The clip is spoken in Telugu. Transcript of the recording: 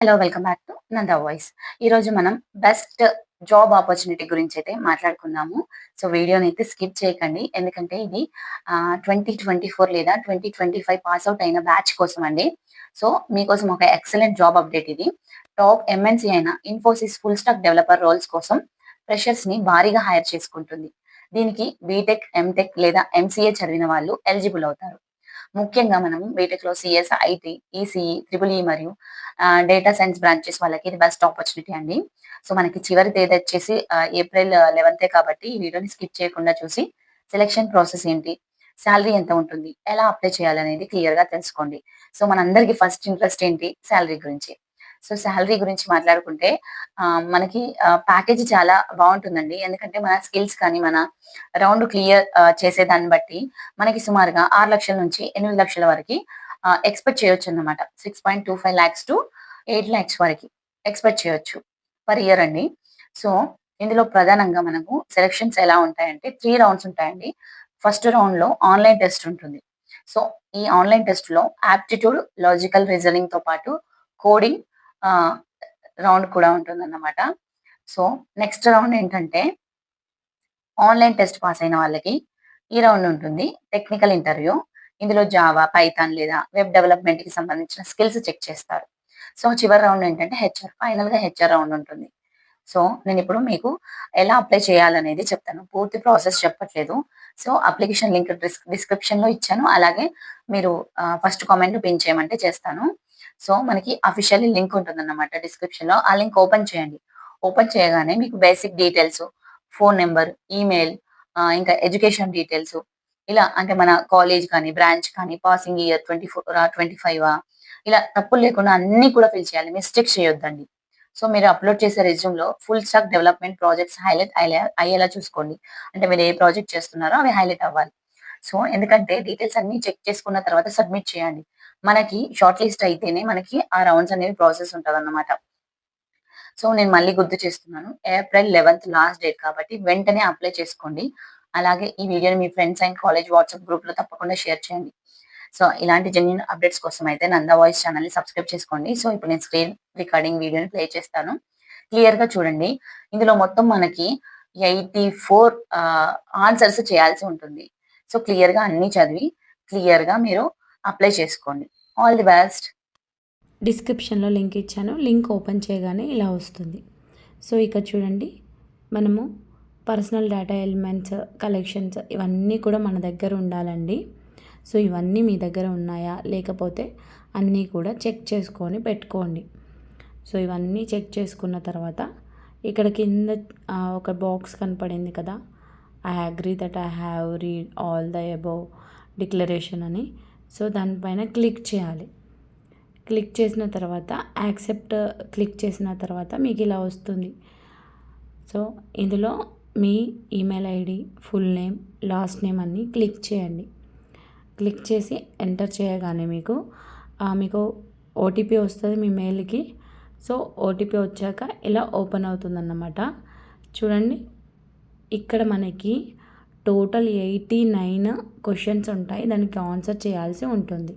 Hello! Welcome back to Nanda voice. ఈరోజు మనం బెస్ట్ జాబ్ ఆపర్చునిటీ గురించైతే మాట్లాడుకుందాము. సో, వీడియోనైతే స్కిప్ చేయకండి. ఎందుకంటే ఇది 2024 లేదా 2025 పాస్ ఔట్ అయిన బ్యాచ్ కోసమండి. సో, మీకోసం ఒక ఎక్సలెంట్ జాబ్ అప్డేట్ ఇది. టాప్ ఎంఎన్‌సి అయిన Infosys full stack developer roles కోసం ఫ్రెషర్స్‌ని భారీగా హైర్ చేసుకుంటుంది. దీనికి బీటెక్, ఎంటెక్ లేదా ఎంసీఏ చదివిన వాళ్ళు ఎలిజిబుల్ అవుతారు. ముఖ్యంగా మనం బీటెక్‌లో CS, IT, ECE, triple E మరియు డేటా సైన్స్ బ్రాంచెస్ వాళ్ళకి ఇది బెస్ట్ ఆపర్చునిటీ అండి. సో, మనకి చివరి తేదొచ్చేసి ఏప్రిల్ 11 కాబట్టి ఈ వీడియోని స్కిప్ చేయకుండా చూసి సెలక్షన్ ప్రాసెస్ ఏంటి? సాలరీ ఎంత ఉంటుంది? ఎలా అప్లై చేయాలనేది క్లియర్‌గా తెలుసుకోండి. సో, మనందరికి ఫస్ట్ ఇంట్రెస్ట్ ఏంటి? సాలరీ గురించి. సో, సాలరీ గురించి మాట్లాడుకుంటే మనకి ప్యాకేజ్ చాలా బావుంటుందండి. ఎందుకంటే మన స్కిల్స్ కానీ, మన రౌండ్ క్లియర్ చేసేదాన్ని బట్టి మనకి సుమారుగా 6,00,000 నుంచి 8,00,000 వరకి ఎక్స్‌పెక్ట్ చేయొచ్చన్నమాట. 6.25 లాక్స్ టు 8 లాక్స్ వరకి ఎక్స్‌పెక్ట్ చేయొచ్చు పర్ ఇయర్ అండి. సో, ఇందులో ప్రధానంగా మనకు సెలక్షన్స్ ఎలా ఉంటాయంటే 3 రౌండ్స్ ఉంటాయండి. ఫస్ట్ రౌండ్‌లో ఆన్‌లైన్ టెస్ట్ ఉంటుంది. సో, ఈ ఆన్‌లైన్ టెస్ట్‌లో యాప్టిట్యూడ్, లాజికల్ రీజనింగ్‌తో పాటు కోడింగ్ ఆహ్, రౌండ్ కూడా ఉంటుందన్నమాట. సో, నెక్స్ట్ రౌండ్ ఏంటంటే ఆన్‌లైన్ టెస్ట్ పాస్ అయిన వాళ్ళకి ఈ రౌండ్ ఉంటుంది. Technical interview. ఇందులో జావా, పైథాన్ లేదా వెబ్ డెవలప్‌మెంట్‌కి సంబంధించిన స్కిల్స్ చెక్ చేస్తారు. సో, చివరి రౌండ్ ఏంటంటే హెచ్ఆర్. ఫైనల్‌గా హెచ్ఆర్ రౌండ్ ఉంటుంది. సో, నేనిప్పుడు మీకు ఎలా అప్లై చేయాలనేది చెప్తాను. పూర్తి ప్రాసెస్ చెప్పట్లేదు. సో, అప్లికేషన్ లింక్ డిస్క్రిప్షన్‌లో ఇచ్చాను. అలాగే మీరు ఫస్ట్ కామెంట్ పిన్ చేయమంటే చేస్తాను. సో, మనకి అఫీషియల్లీ లింక్ ఉంటుందన్నమాట డిస్క్రిప్షన్‌లో. ఆ లింక్ ఓపెన్ చేయండి. ఓపెన్ చేయగానే మీకు basic details, phone number, email ఇంకా ఎడ్యుకేషన్ డీటెయిల్స్ ఇలా అంటే మన కాలేజ్ కానీ, బ్రాంచ్ కానీ, పాసింగ్ ఇయర్ 25 ఇలా తప్పులు లేకుండా అన్నీ కూడా ఫిల్ చేయాలి. మిస్టేక్స్ చేయొద్దండి. సో, మీరు అప్‌లోడ్ చేసే రెజ్యూమ్‌లో full stack development projects highlight అయ్యేలా చూసుకోండి. అంటే మీరు ఏ ప్రాజెక్ట్ చేస్తున్నారో అవి హైలైట్ అవ్వాలి. సో, ఎందుకంటే డీటెయిల్స్ అన్నీ చెక్ చేసుకున్న తర్వాత సబ్మిట్ చేయండి. మనకి షార్ట్ లిస్ట్ అయితేనే మనకి ఆ రౌండ్స్ అనేవి ప్రాసెస్ ఉంటదన్నమాట. సో, నేను మళ్ళీ గుర్తు చేస్తున్నాను. ఏప్రిల్ 11 లాస్ట్ డేట్ కాబట్టి వెంటనే అప్లై చేసుకోండి. అలాగే ఈ వీడియోని మీ ఫ్రెండ్స్ అండ్ కాలేజ్ వాట్సాప్ గ్రూప్‌లో తప్పకుండా షేర్ చేయండి. సో, ఇలాంటి జెన్యూన్ అప్డేట్స్ కోసం అయితే నందా వాయిస్ ఛానెల్‌ని సబ్స్క్రైబ్ చేసుకోండి. సో, ఇప్పుడు నేను స్క్రీన్ రికార్డింగ్ వీడియోని ప్లే చేస్తాను. క్లియర్‌గా చూడండి. ఇందులో మొత్తం మనకి 84 ఆన్సర్స్ చేయాల్సి ఉంటుంది. సో, క్లియర్‌గా అన్నీ చదివి క్లియర్‌గా మీరు అప్లై చేసుకోండి. All the best. డిస్క్రిప్షన్లో లింక్ ఇచ్చాను. లింక్ ఓపెన్ చేయగానే ఇలా వస్తుంది. సో ఇక్కడ చూడండి, మనము పర్సనల్ డేటా ఎలిమెంట్స్, కలెక్షన్స్ ఇవన్నీ కూడా మన దగ్గర ఉండాలండి. సో ఇవన్నీ మీ దగ్గర ఉన్నాయా లేకపోతే అన్నీ కూడా చెక్ చేసుకొని పెట్టుకోండి. సో ఇవన్నీ చెక్ చేసుకున్న తర్వాత ఇక్కడ కింద ఒక బాక్స్ కనపడింది కదా, I agree that I have read all the above declaration అని. సో దానిపైన క్లిక్ చేయాలి. క్లిక్ చేసిన తర్వాత యాక్సెప్ట్ క్లిక్ చేసిన తర్వాత మీకు ఇలా వస్తుంది. సో ఇందులో మీ email ID, full name, last name అన్నీ క్లిక్ చేయండి. క్లిక్ చేసి ఎంటర్ చేయగానే మీకు ఓటీపీ వస్తుంది మీ మెయిల్కి. సో ఓటీపీ వచ్చాక ఇలా ఓపెన్ అవుతుందన్నమాట. చూడండి, ఇక్కడ మనకి టోటల్ 89 క్వశ్చన్స్ ఉంటాయి. దానికి ఆన్సర్ చేయాల్సి ఉంటుంది.